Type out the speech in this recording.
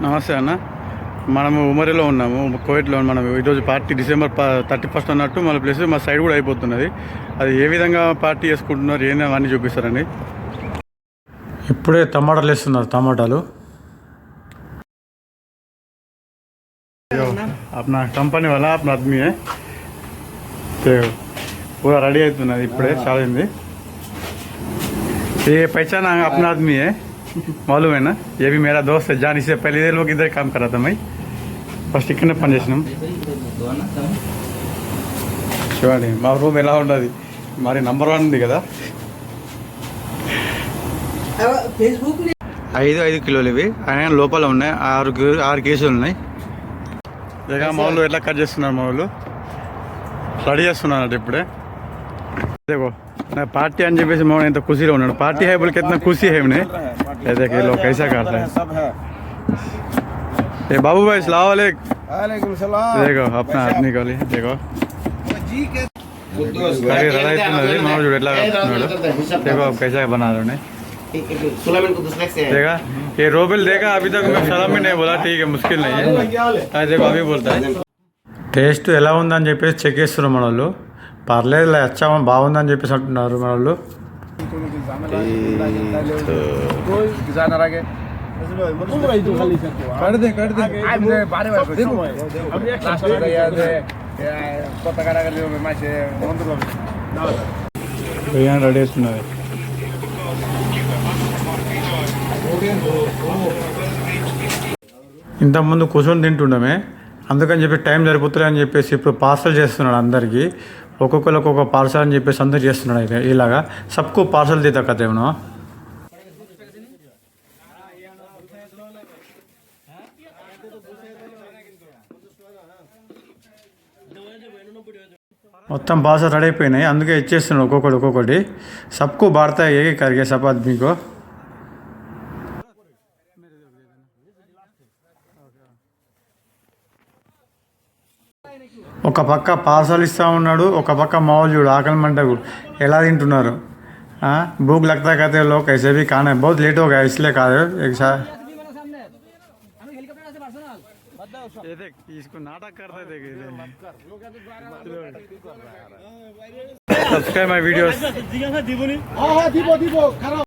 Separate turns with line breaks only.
నమస్తే అన్న. మనము ఉమరిలో ఉన్నాము, కోవిడ్లో. మనం ఈరోజు పార్టీ డిసెంబర్ 31 అన్నట్టు మన ప్లేస్ మా సైడ్ కూడా అయిపోతున్నది. అది ఏ విధంగా పార్టీ చేసుకుంటున్నారు ఏంటి అవన్నీ చూపిస్తారండి. ఇప్పుడే టమాటాలు వేస్తున్నారు. టమాటాలు अपना कंपनी वाला अपना आदमी है तो पूरा रेडी అవుతున్నది. ఇప్పుడే చాలింది. ये पहचान अपना आदमी है, मालूम है ना. ये भी मेरा दोस्त है जान. इससे पहले लोग इधर काम कर रहा था. मैं ఫస్ట్ ఇక్కడనే పని చేసినాం. చూడండి మా రూమ్ ఎలా ఉండదు. మరి నంబర్ 1 ఉంది కదా. 5 కిలోలు ఇవి. ఆయన లోపల ఉన్నాయి. 6 కేసులు ఉన్నాయి. ఇక మా వాళ్ళు ఎట్లా కట్ చేస్తున్నారు, మా వాళ్ళు రెడీ చేస్తున్నారు ఇప్పుడే. देखो ना पार्टी అని చెప్పేసి మా ఎంత ఖుషీలో ఉన్నాడు. पार्टी है बोल के इतना खुशी है हमने. ये देखिए लोग कैसा कर रहे हैं. ये बाबू भाई सलाम वालेकुम सलाम. देखो अपना आदमी को देखो गाड़ी रड़ा इतनी मनोज एट्ला देखो अब कैसा बना रहे हैं. देखा ये रोबेल देखा. अभी तक मैं सलाम भी नहीं बोला. ठीक है मुश्किल नहीं है. देखो अभी बोलता है. టేస్ట్ ఎలా ఉందని చెప్పేసి చెక్ చేస్తున్నారు మన వాళ్ళు. పర్లేదు అచ్చా బాగుందని చెప్పేసి అంటున్నారు మన వాళ్ళు. బిర్యానీ రెడీ అవుతున్నది. ఇంతకుముందు కూర్చొని తింటుండమే, అందుకని చెప్పి టైం సరిపోతుంది అని చెప్పేసి ఇప్పుడు పార్సల్ చేస్తున్నాడు అందరికీ. ఒక్కొక్కరు ఒక్కొక్క పార్సల్ అని చెప్పేసి అందరు చేస్తున్నాడు. అయితే ఇలాగా సబ్కు పార్సల్ దేతా కదే మనం. మొత్తం పార్సల్ రెడీ అయిపోయినాయి. అందుకే ఇచ్చేస్తున్నాడు ఒక్కొక్కటి. సబ్కు బాడతా ఏ కరిగే సబ్ ఆద్మీకో. ఒక పక్క పార్సల్ ఇస్తూ ఉన్నాడు, ఒక పక్క మామూలు చూడు ఆకలి మంట కూడా ఎలా తింటున్నారు. भूख लगता कहते हैं लोग कैसे भी खाना है. बहुत लेट हो गया इसलिए खा रहे एक साथ. इसको नाटक करते थे. Subscribe my videos.